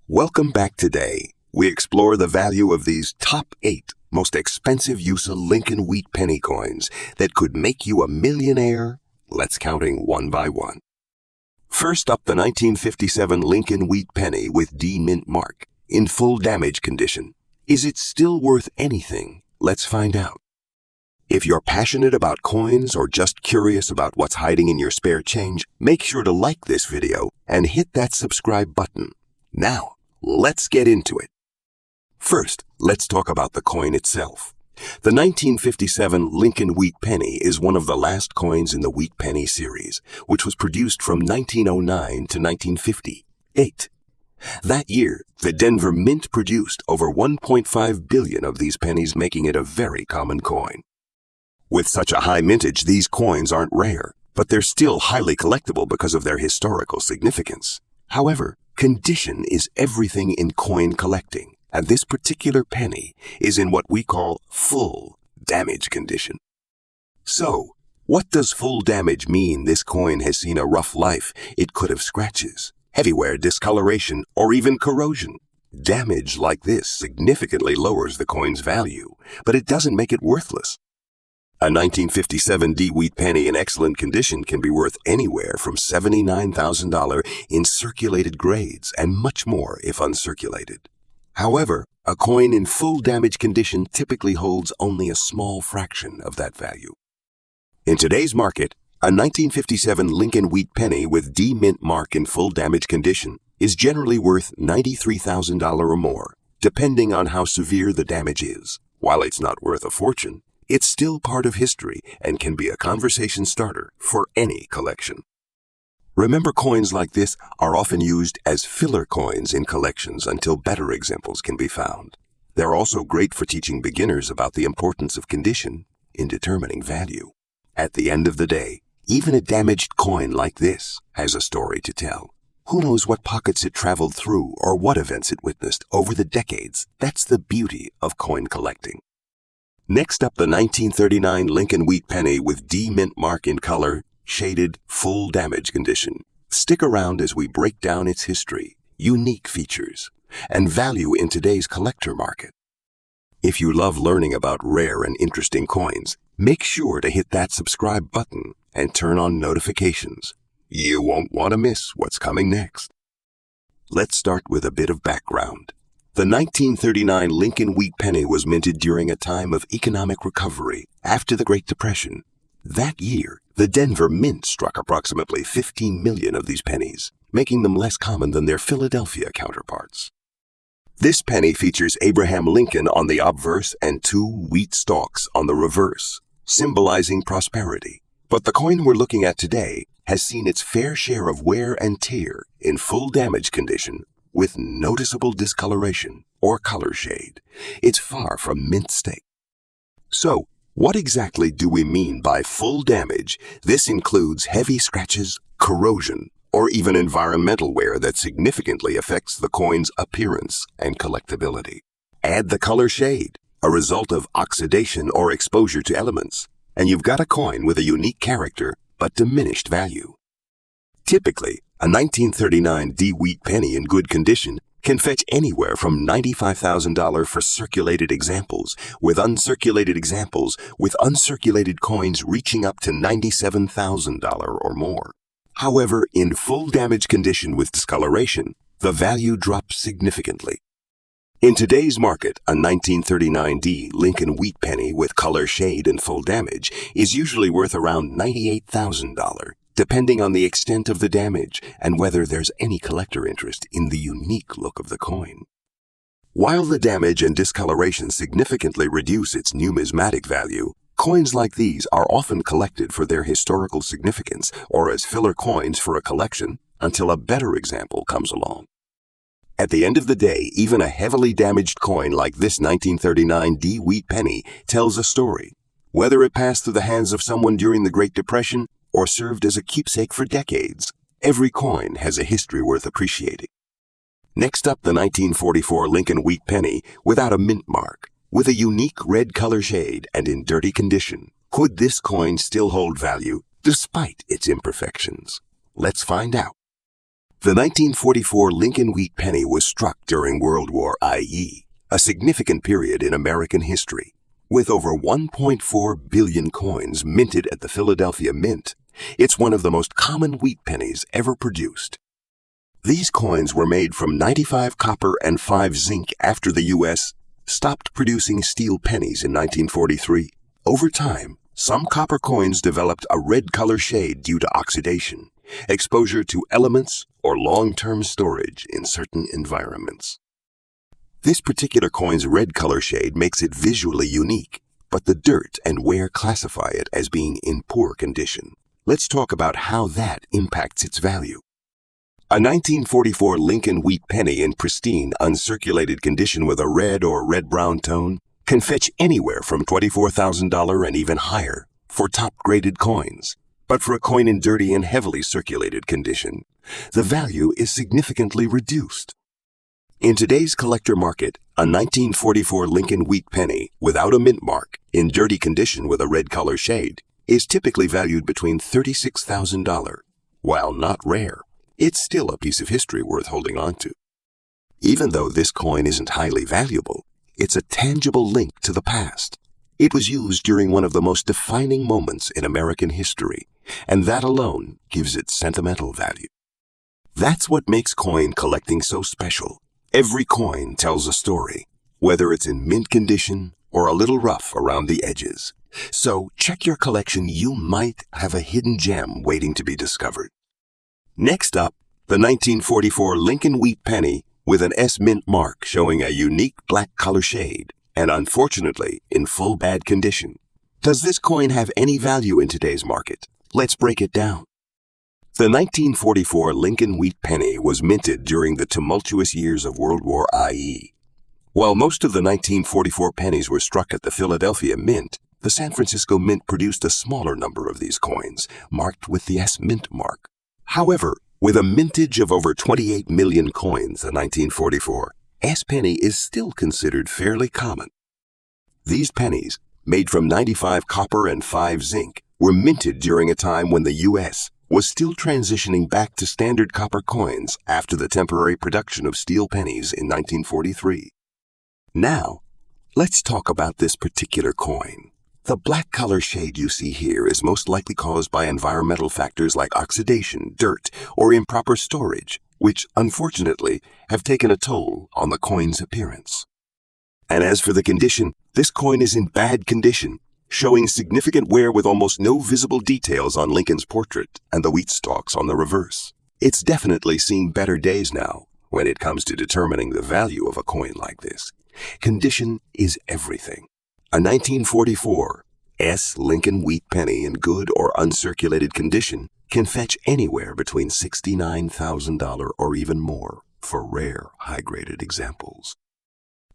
Welcome back. Today, we explore the value of these top 8 most expensive use of Lincoln wheat penny coins that could make you a millionaire. Let's counting one by one. First up, the 1957 Lincoln wheat penny with D mint mark in full damage condition. Is it still worth anything? Let's find out. If you're passionate about coins or just curious about what's hiding in your spare change, make sure to like this video and hit that subscribe button. Now, let's get into it. First, let's talk about the coin itself. The 1957 Lincoln wheat penny is one of the last coins in the wheat penny series, which was produced from 1909 to 1958. That year, the Denver Mint produced over 1.5 billion of these pennies, making it a very common coin. With such a high mintage, these coins aren't rare, but they're still highly collectible because of their historical significance. However, condition is everything in coin collecting, and this particular penny is in what we call full damage condition. So, what does full damage mean? This coin has seen a rough life. It could have scratches, heavy wear, discoloration, or even corrosion. Damage like this significantly lowers the coin's value, but it doesn't make it worthless. A 1957 D wheat penny in excellent condition can be worth anywhere from $79,000 in circulated grades and much more if uncirculated. However, a coin in full damage condition typically holds only a small fraction of that value. In today's market, a 1957 Lincoln wheat penny with D mint mark in full damage condition is generally worth $93,000 or more, depending on how severe the damage is. While it's not worth a fortune, it's still part of history and can be a conversation starter for any collection. Remember, coins like this are often used as filler coins in collections until better examples can be found. They're also great for teaching beginners about the importance of condition in determining value. At the end of the day, even a damaged coin like this has a story to tell. Who knows what pockets it traveled through or what events it witnessed over the decades? That's the beauty of coin collecting. Next up, the 1939 Lincoln wheat penny with D mint mark in color, shaded, full damage condition. Stick around as we break down its history, unique features, and value in today's collector market. If you love learning about rare and interesting coins, make sure to hit that subscribe button and turn on notifications. You won't want to miss what's coming next. Let's start with a bit of background. The 1939 Lincoln wheat penny was minted during a time of economic recovery after the Great Depression. That year, the Denver Mint struck approximately 15 million of these pennies, making them less common than their Philadelphia counterparts. This penny features Abraham Lincoln on the obverse and 2 wheat stalks on the reverse, symbolizing prosperity. But the coin we're looking at today has seen its fair share of wear and tear in full damage condition, with noticeable discoloration or color shade. It's far from mint state. So, what exactly do we mean by full damage? This includes heavy scratches, corrosion, or even environmental wear that significantly affects the coin's appearance and collectability. Add the color shade, a result of oxidation or exposure to elements, and you've got a coin with a unique character but diminished value. Typically, a 1939 D wheat penny in good condition can fetch anywhere from $95,000 for circulated examples, with uncirculated coins reaching up to $97,000 or more. However, in full damage condition with discoloration, the value drops significantly. In today's market, a 1939 D Lincoln wheat penny with color shade and full damage is usually worth around $98,000. Depending on the extent of the damage and whether there's any collector interest in the unique look of the coin. While the damage and discoloration significantly reduce its numismatic value, coins like these are often collected for their historical significance or as filler coins for a collection until a better example comes along. At the end of the day, even a heavily damaged coin like this 1939 D wheat penny tells a story. Whether it passed through the hands of someone during the Great Depression or served as a keepsake for decades, every coin has a history worth appreciating. Next up, the 1944 Lincoln wheat penny without a mint mark, with a unique red color shade and in dirty condition. Could this coin still hold value despite its imperfections? Let's find out. The 1944 Lincoln wheat penny was struck during World War I.E., a significant period in American history. With over 1.4 billion coins minted at the Philadelphia Mint, it's one of the most common wheat pennies ever produced. These coins were made from 95 copper and 5 zinc after the U.S. stopped producing steel pennies in 1943. Over time, some copper coins developed a red color shade due to oxidation, exposure to elements, or long-term storage in certain environments. This particular coin's red color shade makes it visually unique, but the dirt and wear classify it as being in poor condition. Let's talk about how that impacts its value. A 1944 Lincoln wheat penny in pristine, uncirculated condition with a red or red-brown tone can fetch anywhere from $24,000 and even higher for top-graded coins. But for a coin in dirty and heavily circulated condition, the value is significantly reduced. In today's collector market, a 1944 Lincoln wheat penny without a mint mark, in dirty condition with a red color shade, is typically valued between $36,000. While not rare, it's still a piece of history worth holding on to. Even though this coin isn't highly valuable, it's a tangible link to the past. It was used during one of the most defining moments in American history, and that alone gives it sentimental value. That's what makes coin collecting so special. Every coin tells a story, whether it's in mint condition or a little rough around the edges. So check your collection. You might have a hidden gem waiting to be discovered. Next up, the 1944 Lincoln wheat penny with an S mint mark showing a unique black color shade and unfortunately in full bad condition. Does this coin have any value in today's market? Let's break it down. The 1944 Lincoln wheat penny was minted during the tumultuous years of World War I.E. While most of the 1944 pennies were struck at the Philadelphia Mint, the San Francisco Mint produced a smaller number of these coins, marked with the S mint mark. However, with a mintage of over 28 million coins in 1944, S penny is still considered fairly common. These pennies, made from 95 copper and 5 zinc, were minted during a time when the U.S. was still transitioning back to standard copper coins after the temporary production of steel pennies in 1943. Now, let's talk about this particular coin. The black color shade you see here is most likely caused by environmental factors like oxidation, dirt, or improper storage, which, unfortunately, have taken a toll on the coin's appearance. And as for the condition, this coin is in bad condition, showing significant wear with almost no visible details on Lincoln's portrait and the wheat stalks on the reverse. It's definitely seen better days now when it comes to determining the value of a coin like this. Condition is everything. A 1944 S Lincoln wheat penny in good or uncirculated condition can fetch anywhere between $69,000 or even more for rare, high-graded examples.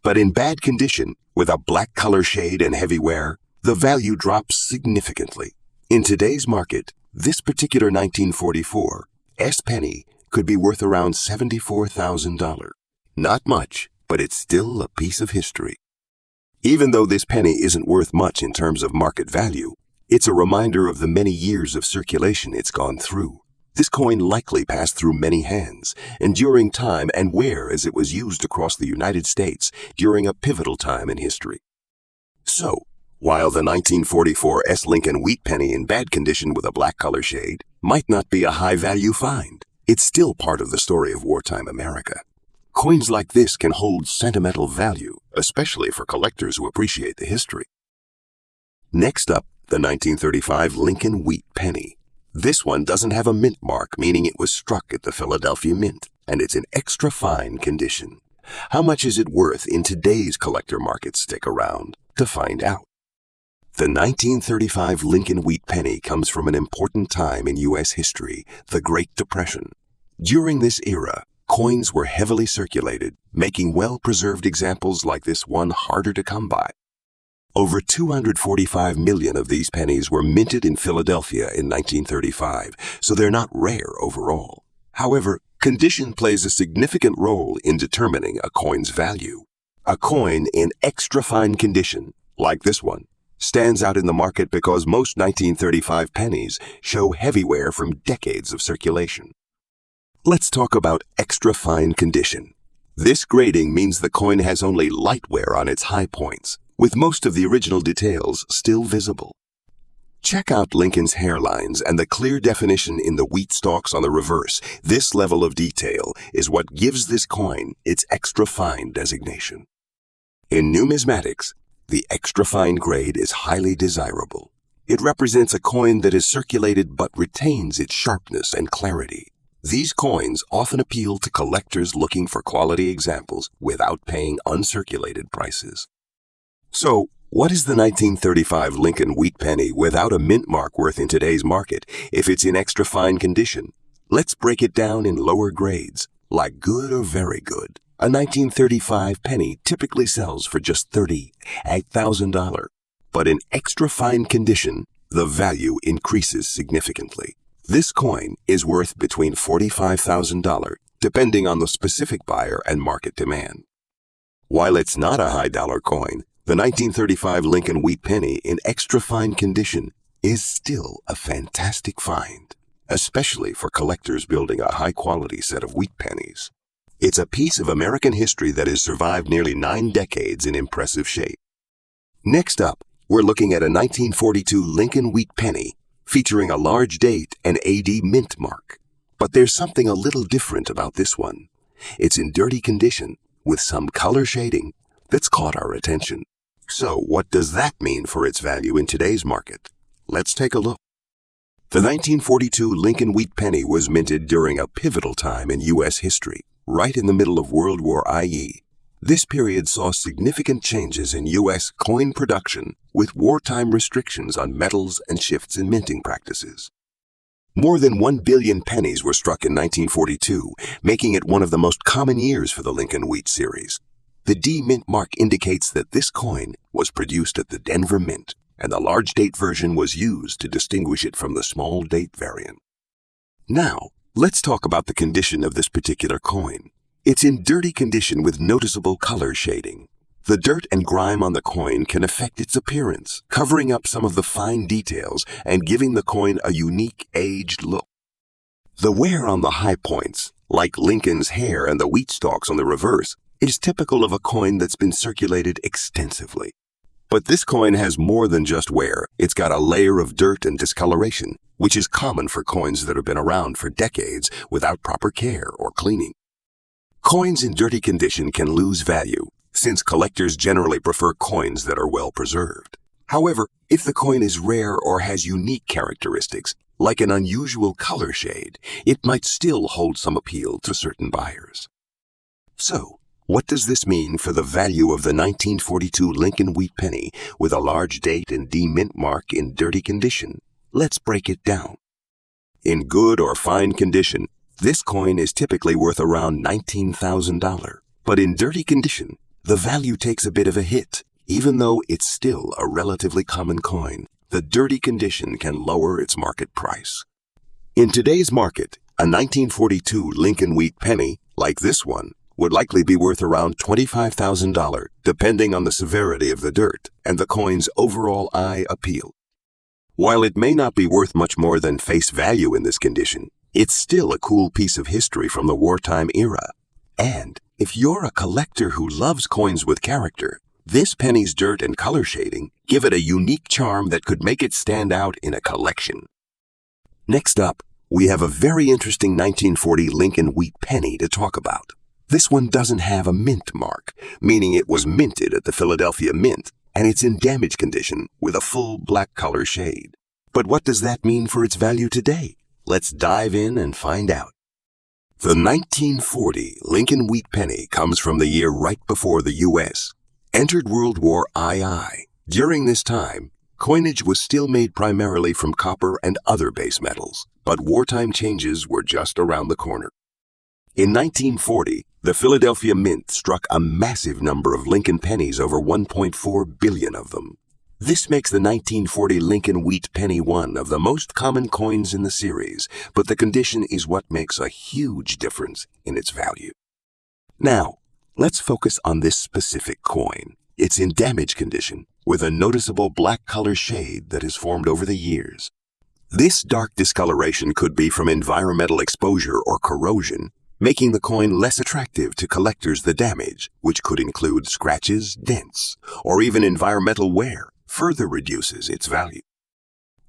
But in bad condition, with a black color shade and heavy wear, the value drops significantly. In today's market, this particular 1944 S penny could be worth around $74,000. Not much, but it's still a piece of history. Even though this penny isn't worth much in terms of market value, it's a reminder of the many years of circulation it's gone through. This coin likely passed through many hands, enduring time and wear as it was used across the United States during a pivotal time in history. So, while the 1944 S Lincoln wheat penny in bad condition with a black color shade might not be a high-value find, it's still part of the story of wartime America. Coins like this can hold sentimental value, especially for collectors who appreciate the history. Next up, the 1935 Lincoln wheat penny. This one doesn't have a mint mark, meaning it was struck at the Philadelphia Mint, and it's in extra fine condition. How much is it worth in today's collector market? Stick around to find out. The 1935 Lincoln wheat penny comes from an important time in U.S. history, the Great Depression. During this era, coins were heavily circulated, making well-preserved examples like this one harder to come by. Over 245 million of these pennies were minted in Philadelphia in 1935, so they're not rare overall. However, condition plays a significant role in determining a coin's value. A coin in extra fine condition, like this one, stands out in the market because most 1935 pennies show heavy wear from decades of circulation. Let's talk about extra fine condition. This grading means the coin has only light wear on its high points, with most of the original details still visible. Check out Lincoln's hairlines and the clear definition in the wheat stalks on the reverse. This level of detail is what gives this coin its extra fine designation. In numismatics, the extra fine grade is highly desirable. It represents a coin that is circulated but retains its sharpness and clarity. These coins often appeal to collectors looking for quality examples without paying uncirculated prices. So, what is the 1935 Lincoln wheat penny without a mint mark worth in today's market if it's in extra fine condition? Let's break it down in lower grades, like good or very good. A 1935 penny typically sells for just $38,000, but in extra fine condition, the value increases significantly. This coin is worth between $45,000, depending on the specific buyer and market demand. While it's not a high-dollar coin, the 1935 Lincoln wheat penny in extra fine condition is still a fantastic find, especially for collectors building a high-quality set of wheat pennies. It's a piece of American history that has survived nearly 9 decades in impressive shape. Next up, we're looking at a 1942 Lincoln wheat penny featuring a large date and AD mint mark. But there's something a little different about this one. It's in dirty condition with some color shading that's caught our attention. So what does that mean for its value in today's market? Let's take a look. The 1942 Lincoln wheat penny was minted during a pivotal time in U.S. history, right in the middle of World War I.E. This period saw significant changes in U.S. coin production with wartime restrictions on metals and shifts in minting practices. More than 1 billion pennies were struck in 1942, making it one of the most common years for the Lincoln wheat series. The D mint mark indicates that this coin was produced at the Denver Mint, and the large date version was used to distinguish it from the small date variant. Now, let's talk about the condition of this particular coin. It's in dirty condition with noticeable color shading. The dirt and grime on the coin can affect its appearance, covering up some of the fine details and giving the coin a unique aged look. The wear on the high points, like Lincoln's hair and the wheat stalks on the reverse, is typical of a coin that's been circulated extensively. But this coin has more than just wear. It's got a layer of dirt and discoloration, which is common for coins that have been around for decades without proper care or cleaning. Coins in dirty condition can lose value, since collectors generally prefer coins that are well preserved. However, if the coin is rare or has unique characteristics, like an unusual color shade, it might still hold some appeal to certain buyers. So, what does this mean for the value of the 1942 Lincoln wheat penny with a large date and D mint mark in dirty condition? Let's break it down. In good or fine condition, this coin is typically worth around $19,000, but in dirty condition, the value takes a bit of a hit. Even though it's still a relatively common coin, the dirty condition can lower its market price. In today's market, a 1942 Lincoln wheat penny, like this one, would likely be worth around $25,000, depending on the severity of the dirt and the coin's overall eye appeal. While it may not be worth much more than face value in this condition, it's still a cool piece of history from the wartime era. And if you're a collector who loves coins with character, this penny's dirt and color shading give it a unique charm that could make it stand out in a collection. Next up, we have a very interesting 1940 Lincoln wheat penny to talk about. This one doesn't have a mint mark, meaning it was minted at the Philadelphia Mint, and it's in damaged condition with a full black color shade. But what does that mean for its value today? Let's dive in and find out. The 1940 Lincoln wheat penny comes from the year right before the U.S. entered World War II. During this time, coinage was still made primarily from copper and other base metals, but wartime changes were just around the corner. In 1940, the Philadelphia Mint struck a massive number of Lincoln pennies, over 1.4 billion of them. This makes the 1940 Lincoln wheat penny one of the most common coins in the series, but the condition is what makes a huge difference in its value. Now, let's focus on this specific coin. It's in damaged condition, with a noticeable black color shade that has formed over the years. This dark discoloration could be from environmental exposure or corrosion, making the coin less attractive to collectors. The damage, which could include scratches, dents, or even environmental wear, further reduces its value.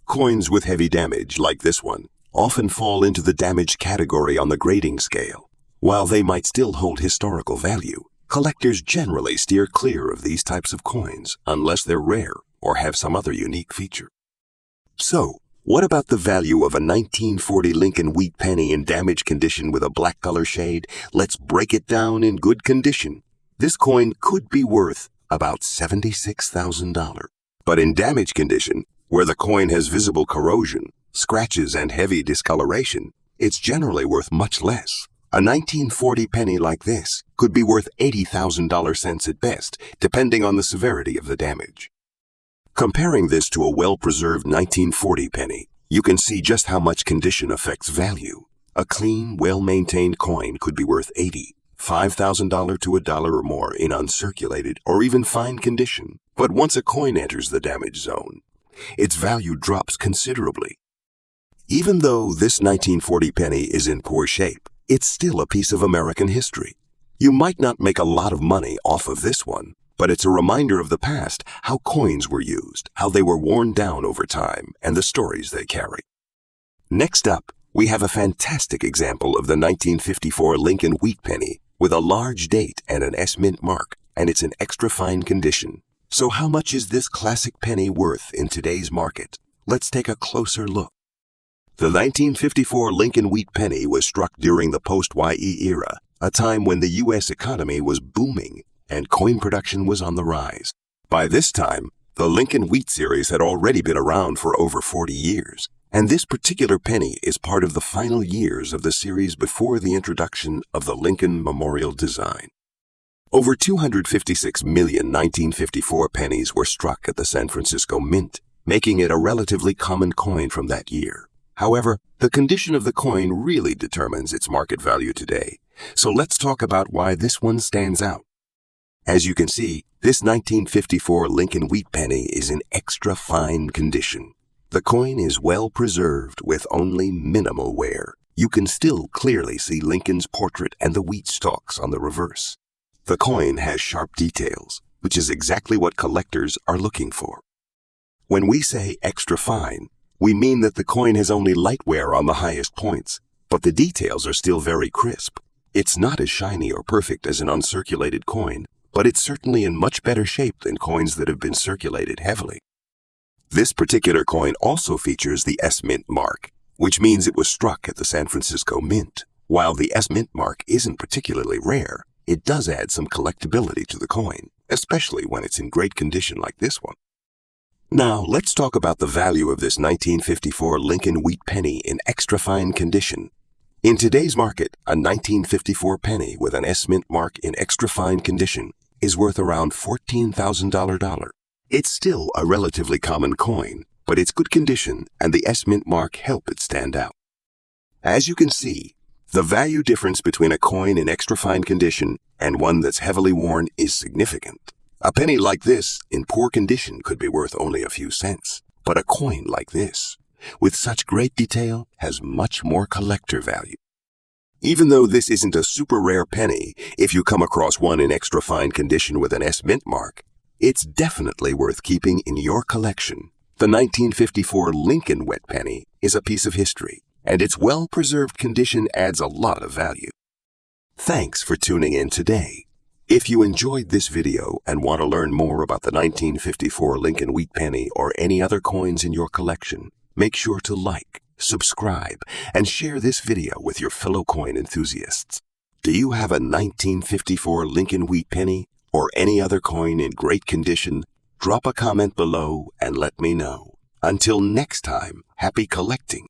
Coins with heavy damage, like this one, often fall into the damage category on the grading scale. While they might still hold historical value, collectors generally steer clear of these types of coins unless they're rare or have some other unique feature. So, what about the value of a 1940 Lincoln wheat penny in damaged condition with a black color shade? Let's break it down in good condition. This coin could be worth about $76,000. But in damaged condition, where the coin has visible corrosion, scratches, and heavy discoloration, it's generally worth much less. A 1940 penny like this could be worth $80,000 at best, depending on the severity of the damage. Comparing this to a well-preserved 1940 penny, you can see just how much condition affects value. A clean, well-maintained coin could be worth $85,000 to $1 or more in uncirculated or even fine condition. But once a coin enters the damage zone, its value drops considerably. Even though this 1940 penny is in poor shape, it's still a piece of American history. You might not make a lot of money off of this one, but it's a reminder of the past, how coins were used, how they were worn down over time, and the stories they carry. Next up, we have a fantastic example of the 1954 Lincoln wheat penny with a large date and an S mint mark, and it's in extra fine condition. So how much is this classic penny worth in today's market? Let's take a closer look. The 1954 Lincoln wheat penny was struck during the post-YE era, a time when the U.S. economy was booming and coin production was on the rise. By this time, the Lincoln Wheat series had already been around for over 40 years, and this particular penny is part of the final years of the series before the introduction of the Lincoln Memorial design. Over 256 million 1954 pennies were struck at the San Francisco Mint, making it a relatively common coin from that year. However, the condition of the coin really determines its market value today, so let's talk about why this one stands out. As you can see, this 1954 Lincoln wheat penny is in extra fine condition. The coin is well preserved with only minimal wear. You can still clearly see Lincoln's portrait and the wheat stalks on the reverse. The coin has sharp details, which is exactly what collectors are looking for. When we say extra fine, we mean that the coin has only light wear on the highest points, but the details are still very crisp. It's not as shiny or perfect as an uncirculated coin, but it's certainly in much better shape than coins that have been circulated heavily. This particular coin also features the S mint mark, which means it was struck at the San Francisco Mint. While the S mint mark isn't particularly rare, it does add some collectability to the coin, especially when it's in great condition like this one. Now, let's talk about the value of this 1954 Lincoln wheat penny in extra fine condition. In today's market, a 1954 penny with an S mint mark in extra fine condition is worth around $14,000. It's still a relatively common coin, but its good condition and the S mint mark help it stand out. As you can see, the value difference between a coin in extra fine condition and one that's heavily worn is significant. A penny like this in poor condition could be worth only a few cents, but a coin like this, with such great detail, has much more collector value. Even though this isn't a super rare penny, if you come across one in extra fine condition with an S mint mark, it's definitely worth keeping in your collection. The 1954 Lincoln wet penny is a piece of history, and its well-preserved condition adds a lot of value. Thanks for tuning in today. If you enjoyed this video and want to learn more about the 1954 Lincoln wheat penny or any other coins in your collection, make sure to like, subscribe, and share this video with your fellow coin enthusiasts. Do you have a 1954 Lincoln wheat penny or any other coin in great condition? Drop a comment below and let me know. Until next time, happy collecting.